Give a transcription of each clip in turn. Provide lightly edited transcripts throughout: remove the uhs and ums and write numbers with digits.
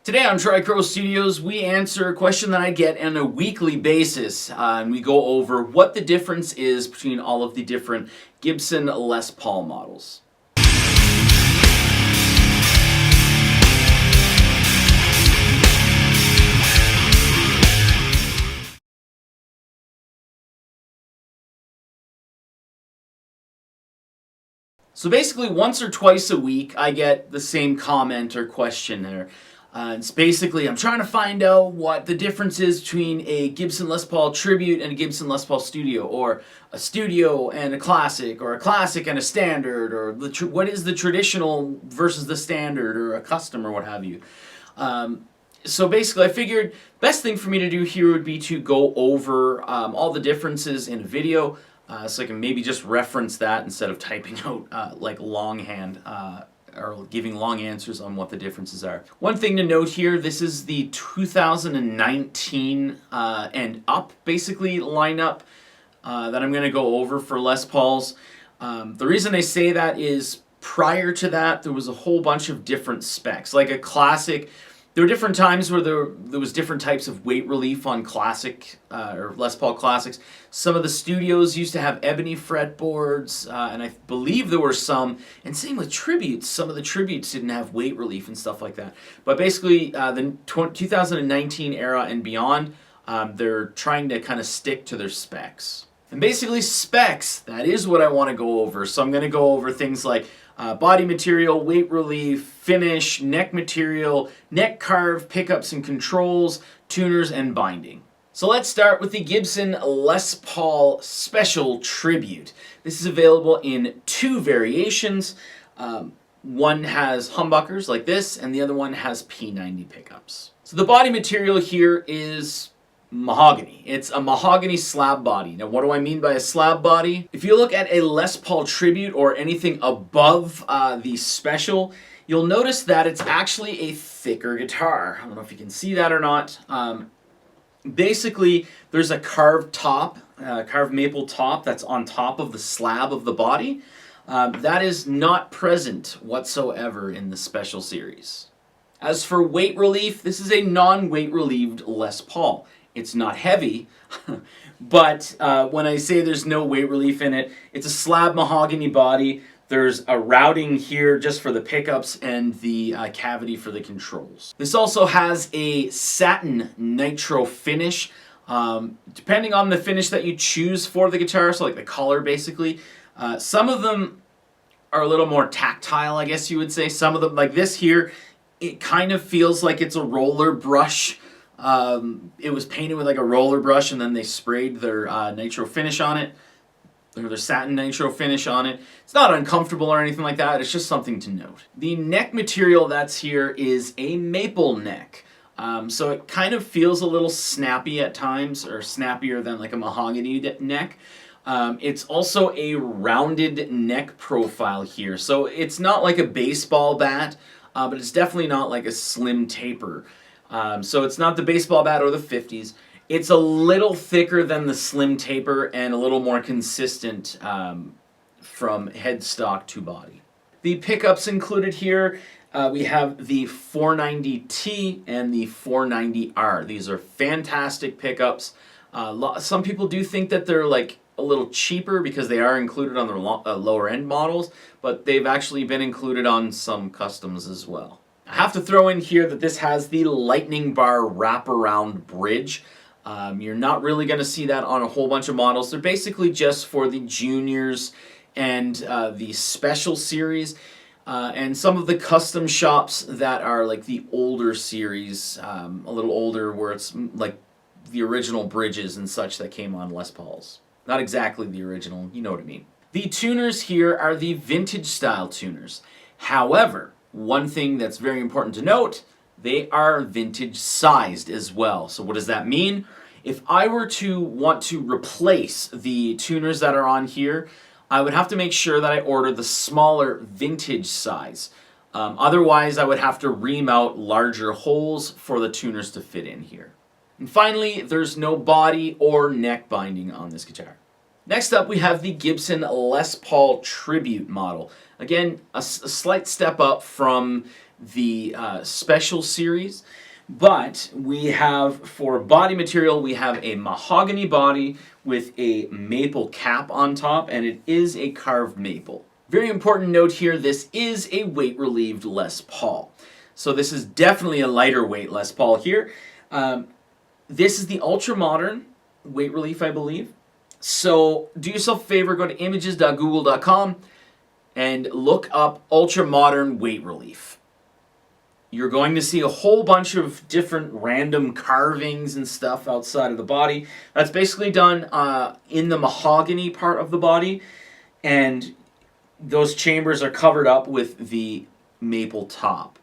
Today on Tricrow Studios, we answer a question that I get on a weekly basis, and we go over what the difference is between all of the different Gibson Les Paul models. So basically, once or twice a week, I get the same comment or question there. It's basically, I'm trying to find out what the difference is between a Gibson Les Paul Tribute and a Gibson Les Paul Studio, or a Studio and a Classic, or a Classic and a Standard, or what is the traditional versus the Standard, or a Custom, or what have you. So basically, I figured best thing for me to do here would be to go over all the differences in a video, so I can maybe just reference that instead of typing out like longhand or giving long answers on what the differences are. One thing to note here, this is the 2019 and up basically lineup that I'm going to go over for Les Pauls. The reason I say that is prior to that there was a whole bunch of different specs. Like a Classic, there were different times where there was different types of weight relief on Classic or Les Paul Classics. Some of the Studios used to have ebony fretboards, and I believe there were some, and same with Tributes. Some of the Tributes didn't have weight relief and stuff like that. But basically, the 2019 era and beyond, they're trying to kind of stick to their specs. And basically specs, that is what I want to go over. So I'm going to go over things like body material, weight relief, finish, neck material, neck carve, pickups and controls, tuners, and binding. So let's start with the Gibson Les Paul Special Tribute. This is available in two variations. One has humbuckers like this, and the other one has P90 pickups. So the body material here is mahogany. It's a mahogany slab body. Now, what do I mean by a slab body? If you look at a Les Paul Tribute or anything above the Special, you'll notice that it's actually a thicker guitar. I don't know if you can see that or not. Basically, there's a carved top, carved maple top that's on top of the slab of the body. That is not present whatsoever in the Special series. As for weight relief, this is a non-weight relieved Les Paul. It's not heavy, but when I say there's no weight relief in it, it's a slab mahogany body. There's a routing here just for the pickups and the cavity for the controls. This also has a satin nitro finish. Depending on the finish that you choose for the guitar, so like the color basically, some of them are a little more tactile, I guess you would say. Some of them, like this here, it kind of feels like it's a roller brush. It was painted with like a roller brush, and then they sprayed their nitro finish on it, or their satin nitro finish on it. It's not uncomfortable or anything like that. It's just something to note. The neck material that's here is a maple neck. So it kind of feels a little snappy at times, or snappier than like a mahogany neck. It's also a rounded neck profile here. So it's not like a baseball bat, but it's definitely not like a slim taper. So it's not the baseball bat or the 50s. It's a little thicker than the slim taper and a little more consistent from headstock to body. The pickups included here, we have the 490T and the 490R. These are fantastic pickups. Some people do think that they're like a little cheaper because they are included on the lower end models, but they've actually been included on some customs as well. I have to throw in here that this has the lightning bar wraparound bridge. You're not really going to see that on a whole bunch of models. They're basically just for the juniors and the Special series, and some of the custom shops that are like the older series, a little older, where it's like the original bridges and such that came on Les Pauls. Not exactly the original, you know what I mean. The tuners here are the vintage style tuners. However, one thing that's very important to note, they are vintage sized as well. So what does that mean? If I were to want to replace the tuners that are on here, I would have to make sure that I order the smaller vintage size. Otherwise, I would have to remount larger holes for the tuners to fit in here. And finally, there's no body or neck binding on this guitar. Next up, we have the Gibson Les Paul Tribute model. Again, a slight step up from the Special Series. But we have, for body material, we have a mahogany body with a maple cap on top, and it is a carved maple. Very important note here, this is a weight-relieved Les Paul. So this is definitely a lighter weight Les Paul here. This is the Ultra Modern weight relief, I believe. So do yourself a favor, go to images.google.com and look up Ultra Modern weight relief. You're going to see a whole bunch of different random carvings and stuff outside of the body. That's basically done in the mahogany part of the body, and those chambers are covered up with the maple top.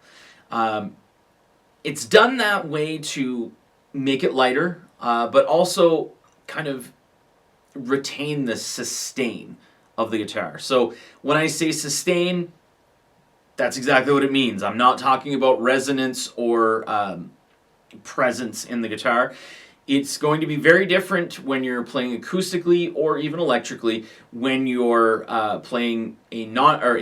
It's done that way to make it lighter, but also kind of retain the sustain of the guitar. So when I say sustain, that's exactly what it means. I'm not talking about resonance or presence in the guitar. It's going to be very different when you're playing acoustically or even electrically when you're playing a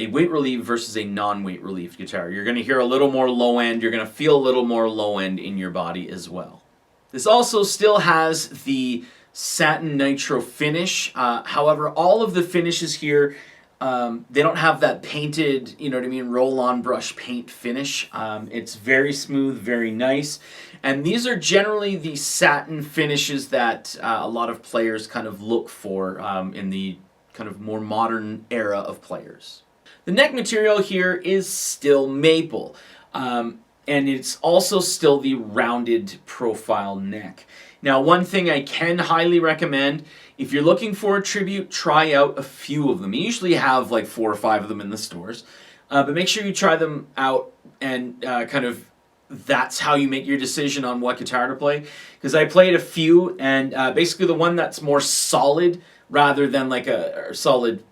weight relief versus a non-weight relief guitar. You're going to hear a little more low end. You're going to feel a little more low end in your body as well. This also still has the satin nitro finish. However, all of the finishes here, they don't have that painted, you know what I mean, roll-on brush paint finish. It's very smooth, very nice. And these are generally the satin finishes that a lot of players kind of look for in the kind of more modern era of players. The neck material here is still maple. And it's also still the rounded profile neck. Now, one thing I can highly recommend, if you're looking for a tribute, try out a few of them. You usually have like 4 or 5 of them in the stores, but make sure you try them out and kind of that's how you make your decision on what guitar to play. Because I played a few, and basically the one that's more solid rather than like a solid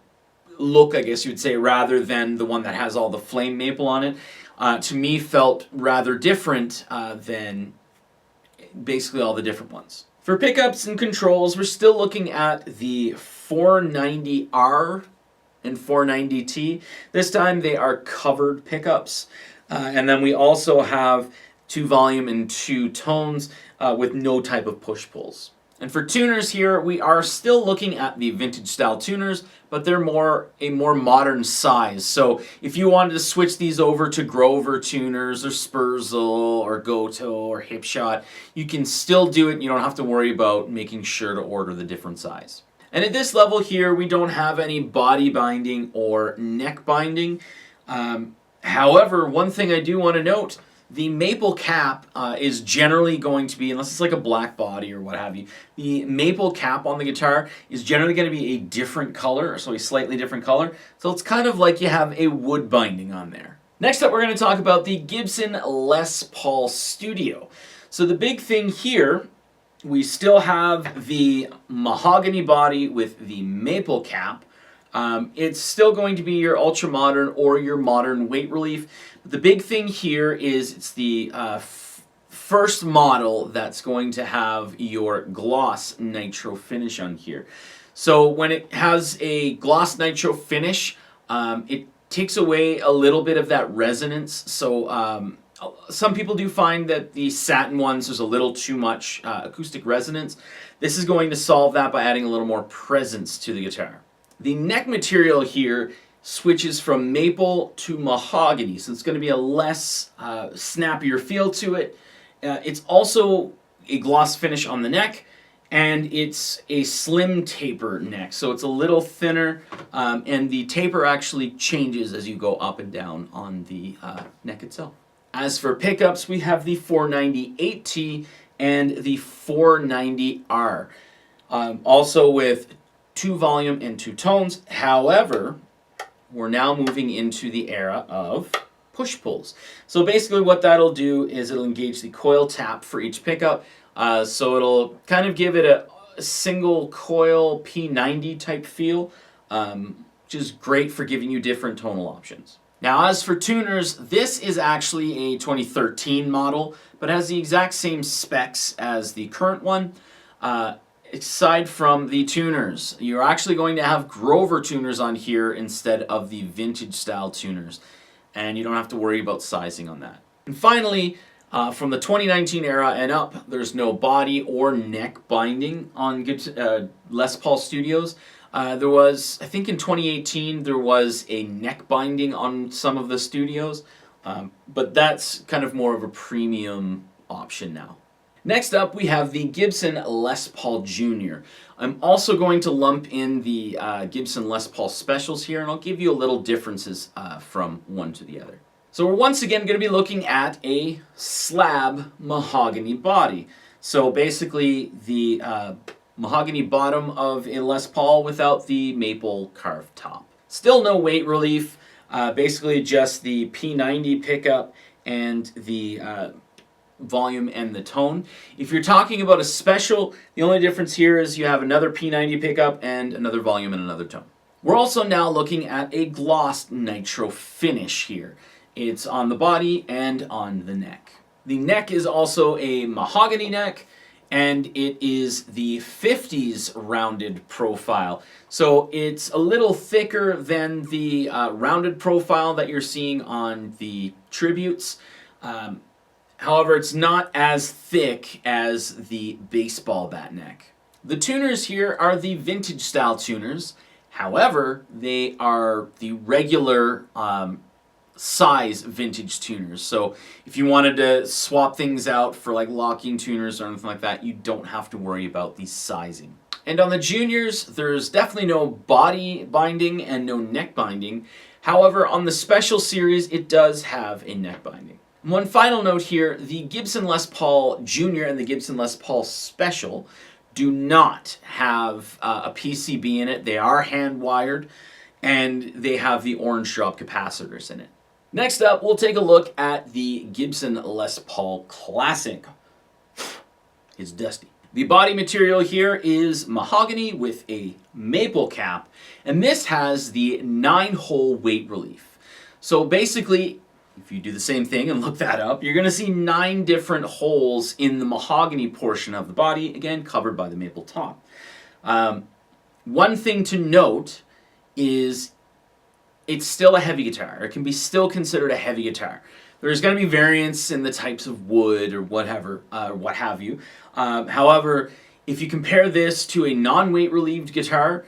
look, I guess you would say, rather than the one that has all the flame maple on it, to me felt rather different than basically all the different ones. For pickups and controls, we're still looking at the 490R and 490T. This time they are covered pickups. And then we also have 2 volume and 2 tones with no type of push-pulls. And for tuners here, we are still looking at the vintage style tuners, but they're a more modern size. So if you wanted to switch these over to Grover tuners or Spurzle or Goto or Hipshot, you can still do it. You don't have to worry about making sure to order the different size. And at this level here, we don't have any body binding or neck binding. However, one thing I do want to note, the maple cap is generally going to be, unless it's like a black body or what have you, the maple cap on the guitar is generally going to be a different color, so a slightly different color. So it's kind of like you have a wood binding on there. Next up, we're going to talk about the Gibson Les Paul Studio. So the big thing here, we still have the mahogany body with the maple cap. It's still going to be your ultra modern or your modern weight relief. The big thing here is it's the first model that's going to have your gloss nitro finish on here. So when it has a gloss nitro finish, it takes away a little bit of that resonance. So some people do find that the satin ones, there's a little too much acoustic resonance. This is going to solve that by adding a little more presence to the guitar. The neck material here switches from maple to mahogany, so it's going to be a less snappier feel to it. It's also a gloss finish on the neck, and it's a slim taper neck, so it's a little thinner, and the taper actually changes as you go up and down on the neck itself. As for pickups, we have the 498T and the 490R, also with 2 volume and 2 tones. However, we're now moving into the era of push-pulls. So basically what that'll do is it'll engage the coil tap for each pickup. So it'll kind of give it a single coil P90 type feel, which is great for giving you different tonal options. Now as for tuners, this is actually a 2013 model, but has the exact same specs as the current one. Aside from the tuners, you're actually going to have Grover tuners on here instead of the vintage style tuners. and you don't have to worry about sizing on that. And finally, from the 2019 era and up, there's no body or neck binding on Gibson, Les Paul Studios. There was, I think in 2018, there was a neck binding on some of the studios, but that's kind of more of a premium option now. Next up, we have the Gibson Les Paul Jr. I'm also going to lump in the Gibson Les Paul Specials here, and I'll give you a little differences from one to the other. So we're once again going to be looking at a slab mahogany body. So basically the mahogany bottom of a Les Paul without the maple carved top. Still no weight relief, basically just the P90 pickup and the volume and the tone. If you're talking about a special, the only difference here is you have another P90 pickup and another volume and another tone. We're also now looking at a gloss nitro finish here. It's on the body and on the neck. The neck is also a mahogany neck, and it is the 50s rounded profile. So it's a little thicker than the rounded profile that you're seeing on the tributes. However, it's not as thick as the baseball bat neck. The tuners here are the vintage style tuners. However, they are the regular size vintage tuners. So if you wanted to swap things out for like locking tuners or anything like that, you don't have to worry about the sizing. And on the juniors, there's definitely no body binding and no neck binding. However, on the special series, it does have a neck binding. One final note here, the Gibson Les Paul Jr. and the Gibson Les Paul Special do not have a PCB in it. They are hand wired, and they have the orange drop capacitors in it. Next up, we'll take a look at the Gibson Les Paul Classic. It's dusty. The body material here is mahogany with a maple cap, and this has the 9-hole weight relief. So basically, if you do the same thing and look that up, you're going to see 9 different holes in the mahogany portion of the body, again, covered by the maple top. One thing to note is it's still a heavy guitar. It can be still considered a heavy guitar. There's going to be variants in the types of wood or whatever, what have you. However, if you compare this to a non-weight relieved guitar,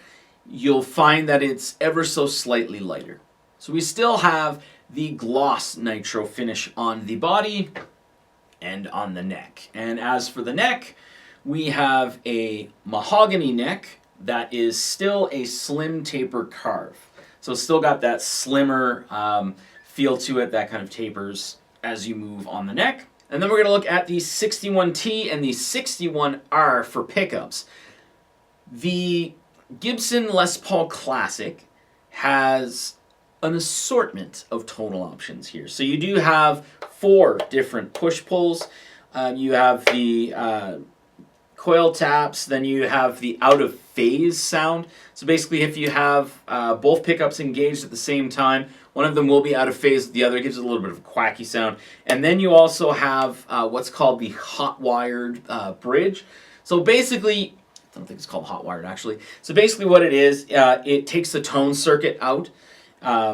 you'll find that it's ever so slightly lighter. So we still have the gloss nitro finish on the body and on the neck. And as for the neck, we have a mahogany neck that is still a slim taper carve. So it's still got that slimmer feel to it that kind of tapers as you move on the neck. And then we're going to look at the 61T and the 61R for pickups. The Gibson Les Paul Classic has an assortment of tonal options here. So you do have 4 different push-pulls. You have the coil taps, then you have the out-of-phase sound. So basically if you have both pickups engaged at the same time, one of them will be out of phase, the other gives it a little bit of a quacky sound. And then you also have what's called the hot-wired bridge. So basically, I don't think it's called hot-wired actually. So basically what it is, it takes the tone circuit out.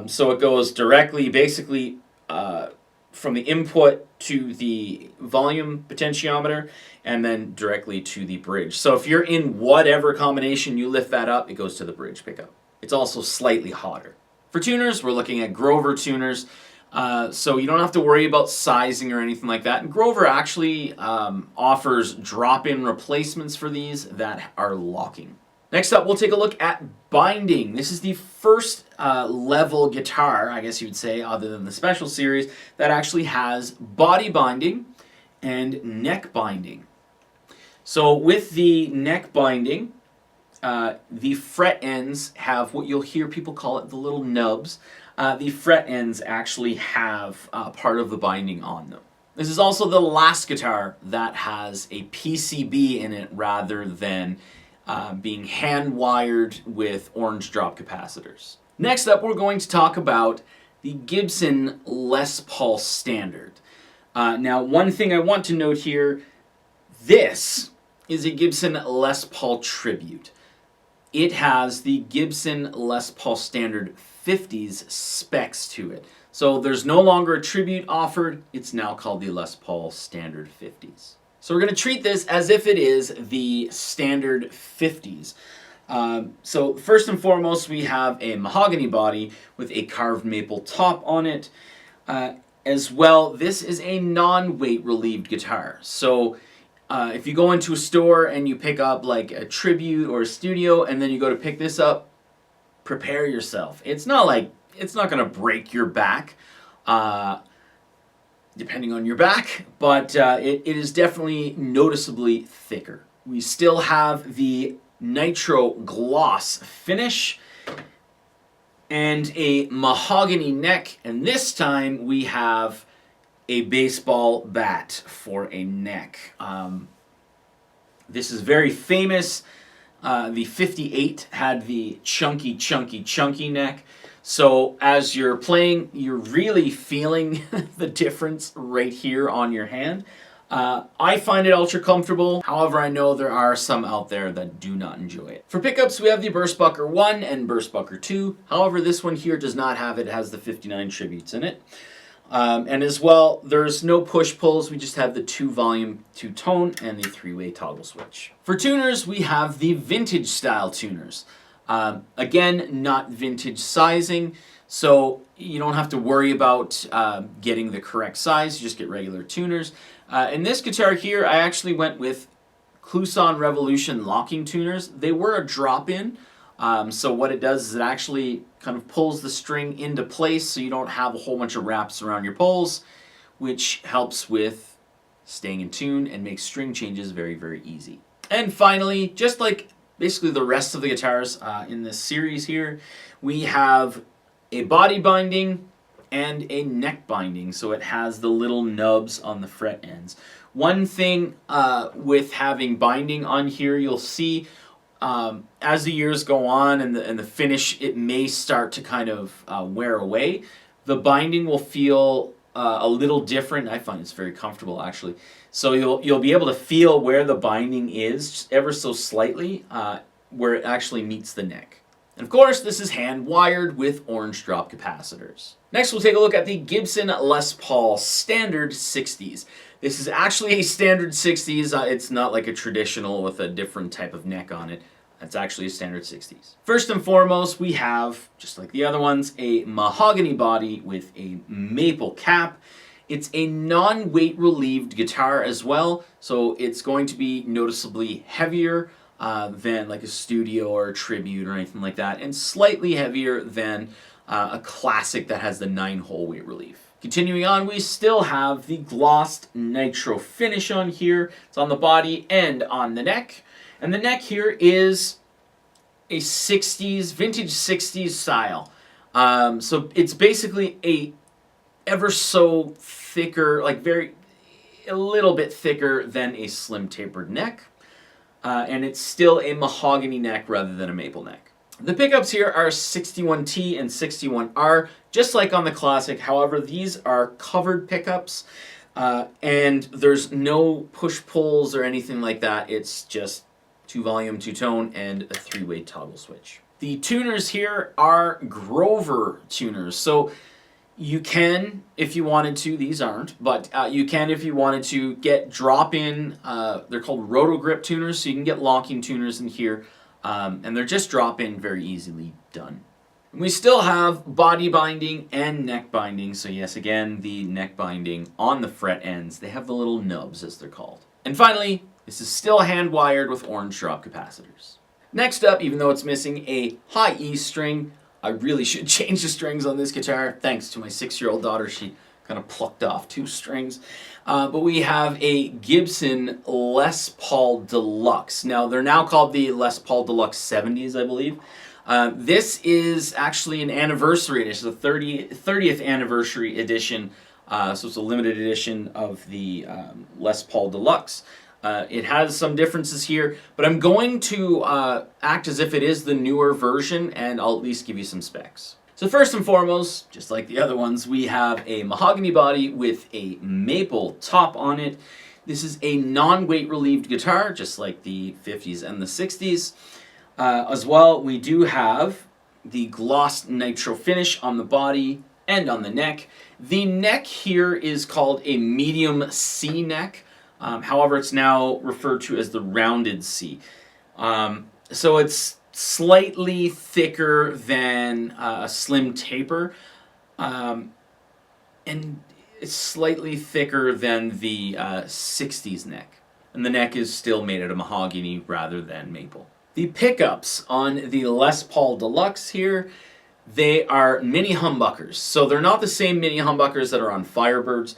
So it goes directly, basically, from the input to the volume potentiometer and then directly to the bridge. So if you're in whatever combination you lift that up, it goes to the bridge pickup. It's also slightly hotter. For tuners, we're looking at Grover tuners. So you don't have to worry about sizing or anything like that. And Grover actually offers drop-in replacements for these that are locking. Next up, we'll take a look at binding. This is the first level guitar, I guess you would say, other than the special series, that actually has body binding and neck binding. So with the neck binding, the fret ends have what you'll hear people call it the little nubs. The fret ends actually have part of the binding on them. This is also the last guitar that has a PCB in it rather than being hand-wired with orange drop capacitors. Next up, we're going to talk about the Gibson Les Paul Standard. Now, one thing I want to note here, this is a Gibson Les Paul Tribute. It has the Gibson Les Paul Standard 50s specs to it. So there's no longer a tribute offered. It's now called the Les Paul Standard 50s. So we're going to treat this as if it is the Standard 50s. So first and foremost, we have a mahogany body with a carved maple top on it. As well, this is a non-weight relieved guitar. So if you go into a store and you pick up like a tribute or a studio and then you go to pick this up, prepare yourself. It's not going to break your back, depending on your back, but it is definitely noticeably thicker. We still have the nitro gloss finish and a mahogany neck, and this time we have a baseball bat for a neck. This is very famous. The 58 had the chunky neck. So as you're playing, you're really feeling the difference right here on your hand. I find it ultra comfortable. However, I know there are some out there that do not enjoy it. For pickups, we have the Burstbucker 1 and Burstbucker 2. However, this one here does not have it. It has the 59 tributes in it. And as well, there's no push-pulls. We just have the 2-volume, 2-tone, and the 3-way toggle switch. For tuners, we have the vintage style tuners. Again, not vintage sizing, so you don't have to worry about getting the correct size. You just get regular tuners. In this guitar here, I actually went with Kluson Revolution locking tuners. They were a drop-in, so what it does is it actually kind of pulls the string into place so you don't have a whole bunch of wraps around your poles, which helps with staying in tune and makes string changes very, very easy. And finally, just like basically the rest of the guitars in this series here, we have a body binding and a neck binding, so it has the little nubs on the fret ends. One thing with having binding on here, you'll see as the years go on and the finish, it may start to kind of wear away. The binding will feel a little different. I find it's very comfortable actually. So you'll be able to feel where the binding is just ever so slightly, where it actually meets the neck. And of course, this is hand wired with orange drop capacitors. Next, we'll take a look at the Gibson Les Paul Standard 60s. This is actually a Standard 60s. It's not like a traditional with a different type of neck on it. It's actually a Standard 60s. First and foremost, we have, just like the other ones, a mahogany body with a maple cap. It's a non-weight relieved guitar as well, so it's going to be noticeably heavier than like a studio or a tribute or anything like that, and slightly heavier than a classic that has the 9-hole weight relief. Continuing on, we still have the glossed nitro finish on here. It's on the body and on the neck. And the neck here is a 60s, vintage 60s style. So it's basically a ever so thicker, like a little bit thicker than a slim tapered neck. And it's still a mahogany neck rather than a maple neck. The pickups here are 61T and 61R, just like on the classic. However, these are covered pickups, and there's no push-pulls or anything like that. It's just 2-volume, 2-tone, and a 3-way toggle switch. The tuners here are Grover tuners. So you can, if you wanted to, these aren't, but you can, if you wanted to, get drop-in, they're called roto-grip tuners, so you can get locking tuners in here, and they're just drop-in, very easily done. And we still have body binding and neck binding, so yes, again, the neck binding on the fret ends. They have the little nubs, as they're called. And finally, this is still hand-wired with orange drop capacitors. Next up, even though it's missing a high E string, I really should change the strings on this guitar. Thanks to my 6-year-old daughter, she kind of plucked off 2 strings. But we have a Gibson Les Paul Deluxe. Now, they're now called the Les Paul Deluxe 70s, I believe. This is actually an anniversary edition, the 30th anniversary edition. So it's a limited edition of the Les Paul Deluxe. It has some differences here, but I'm going to act as if it is the newer version, and I'll at least give you some specs. So first and foremost, just like the other ones, we have a mahogany body with a maple top on it. This is a non-weight relieved guitar, just like the 50s and the 60s. As well, we do have the glossed nitro finish on the body and on the neck. The neck here is called a medium C neck. However, it's now referred to as the rounded C. So it's slightly thicker than a slim taper, and it's slightly thicker than the 60s neck. And the neck is still made out of mahogany rather than maple. The pickups on the Les Paul Deluxe here, they are mini humbuckers. So they're not the same mini humbuckers that are on Firebirds.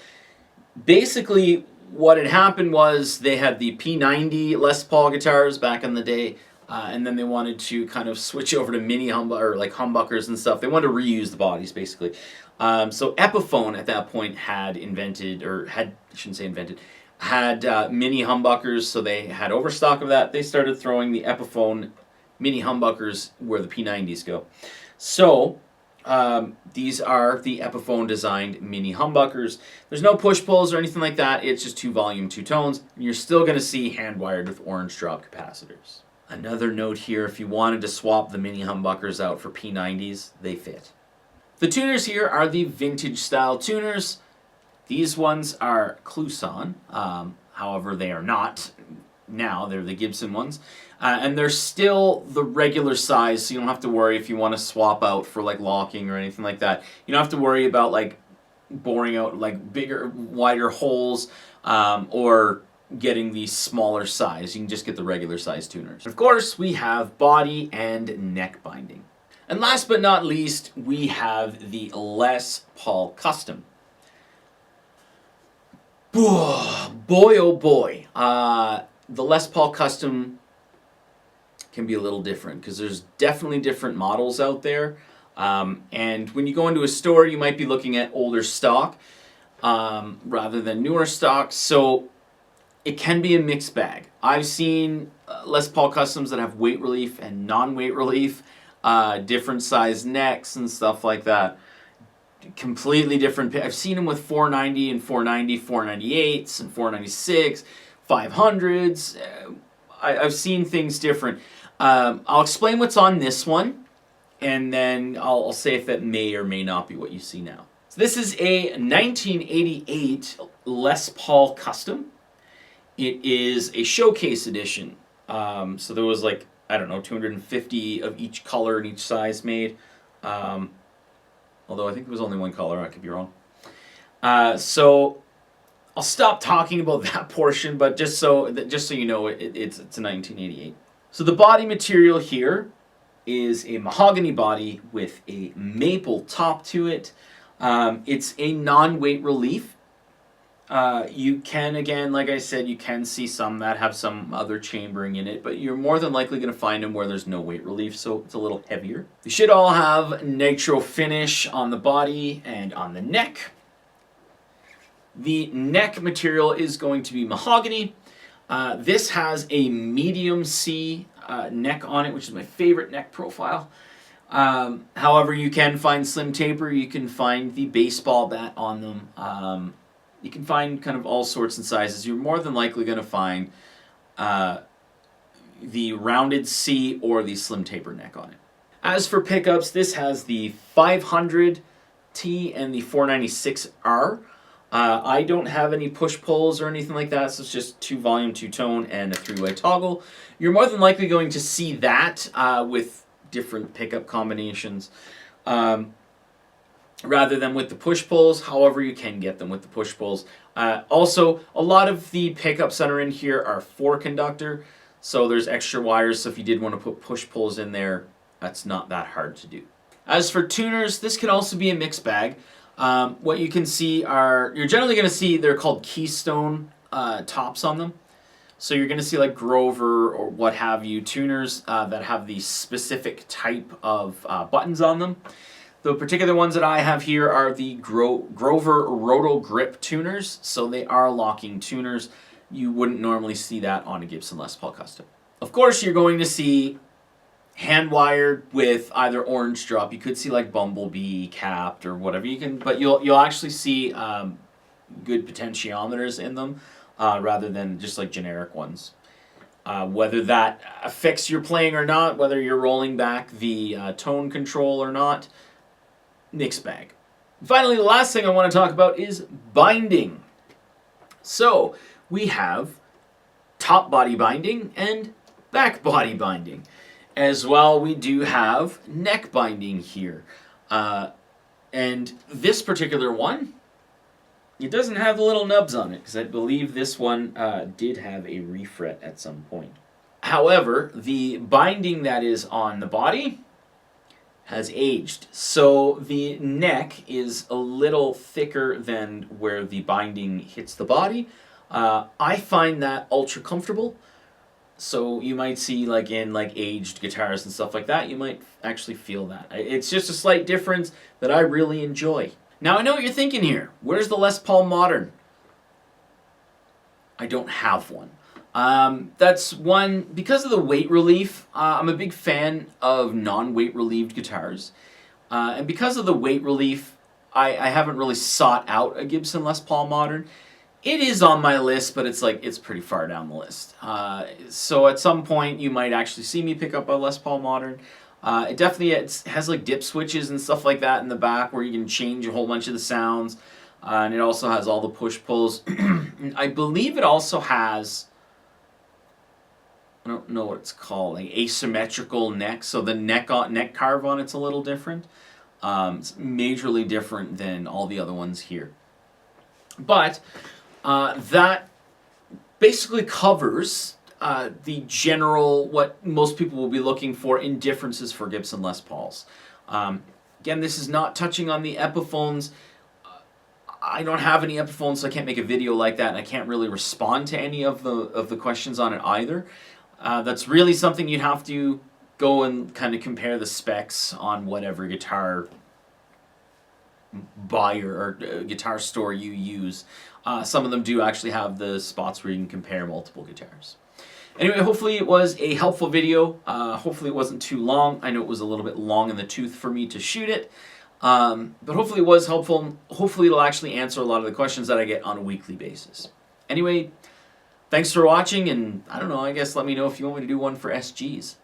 Basically, what had happened was they had the P90 Les Paul guitars back in the day, and then they wanted to kind of switch over to mini humbuckers and stuff. They wanted to reuse the bodies, basically. So Epiphone at that point had invented, I shouldn't say invented, had mini humbuckers, so they had overstock of that. They started throwing the Epiphone mini humbuckers where the P90s go. So these are the Epiphone designed mini humbuckers. There's no push-pulls or anything like that. It's just 2-volume, 2-tones. And you're still going to see hand-wired with orange drop capacitors. Another note here, if you wanted to swap the mini humbuckers out for P90s, they fit. The tuners here are the vintage style tuners. These ones are Kluson, however they are not now, they're the Gibson ones. And they're still the regular size, so you don't have to worry if you want to swap out for like locking or anything like that. You don't have to worry about like boring out like bigger, wider holes, or getting the smaller size. You can just get the regular size tuners. Of course, we have body and neck binding. And last but not least, we have the Les Paul Custom. Boy, oh boy. The Les Paul Custom can be a little different because there's definitely different models out there. And when you go into a store, you might be looking at older stock rather than newer stock. So it can be a mixed bag. I've seen Les Paul Customs that have weight relief and non-weight relief, different size necks and stuff like that. Completely different. I've seen them with 490 and 490, 498s and 496, 500s. I've seen things different. I'll explain what's on this one, and then I'll say if that may or may not be what you see now. So this is a 1988 Les Paul Custom. It is a showcase edition. So there was like, I don't know, 250 of each color and each size made. Although I think it was only one color, I could be wrong. So I'll stop talking about that portion, but just so you know, it's a 1988. So the body material here is a mahogany body with a maple top to it. It's a non-weight relief. You can, again, like I said, you can see some that have some other chambering in it, but you're more than likely going to find them where there's no weight relief, so it's a little heavier. They should all have nitro finish on the body and on the neck. The neck material is going to be mahogany. This has a medium C neck on it, which is my favorite neck profile. However, you can find slim taper. You can find the baseball bat on them. You can find kind of all sorts and sizes. You're more than likely going to find the rounded C or the slim taper neck on it. As for pickups, this has the 500T and the 496R. I don't have any push-pulls or anything like that, so it's just 2-volume, 2-tone, and a 3-way toggle. You're more than likely going to see that with different pickup combinations. Rather than with the push-pulls. However, you can get them with the push-pulls. Also, a lot of the pickups that are in here are 4-conductor, so there's extra wires, so if you did want to put push-pulls in there, that's not that hard to do. As for tuners, this can also be a mixed bag. What you can see are, you're generally going to see, they're called Keystone tops on them. So you're going to see like Grover or what have you, tuners that have the specific type of buttons on them. The particular ones that I have here are the Grover Roto Grip tuners, so they are locking tuners. You wouldn't normally see that on a Gibson Les Paul Custom. Of course, you're going to see hand-wired with either orange drop. You could see like Bumblebee capped or whatever you can, but you'll actually see good potentiometers in them rather than just like generic ones. Whether that affects your playing or not, whether you're rolling back the tone control or not, mixed bag. Finally, the last thing I want to talk about is binding. So we have top body binding and back body binding. As well, we do have neck binding here. And this particular one, it doesn't have the little nubs on it, because I believe this one did have a refret at some point. However, the binding that is on the body has aged. So the neck is a little thicker than where the binding hits the body. I find that ultra comfortable. So you might see like in like aged guitars and stuff like that, you might actually feel that. It's just a slight difference that I really enjoy. Now I know what you're thinking here. Where's the Les Paul Modern? I don't have one. That's one, because of the weight relief, I'm a big fan of non-weight relieved guitars. And because of the weight relief, I haven't really sought out a Gibson Les Paul Modern. It is on my list, but it's pretty far down the list. So at some point you might actually see me pick up a Les Paul Modern. It definitely has like dip switches and stuff like that in the back where you can change a whole bunch of the sounds. And it also has all the push-pulls. I believe it also has, I don't know what it's called, like asymmetrical neck. So the neck carve on it's a little different. It's majorly different than all the other ones here. But that basically covers the general, what most people will be looking for in differences for Gibson Les Pauls. Again, this is not touching on the Epiphones. I don't have any Epiphones, so I can't make a video like that, and I can't really respond to any of the questions on it either. That's really something you'd have to go and kind of compare the specs on whatever guitar buyer or guitar store you use. Some of them do actually have the spots where you can compare multiple guitars. Anyway, hopefully it was a helpful video. Hopefully it wasn't too long. I know it was a little bit long in the tooth for me to shoot it. But hopefully it was helpful. Hopefully it'll actually answer a lot of the questions that I get on a weekly basis. Anyway, thanks for watching, and I don't know, I guess let me know if you want me to do one for SGs.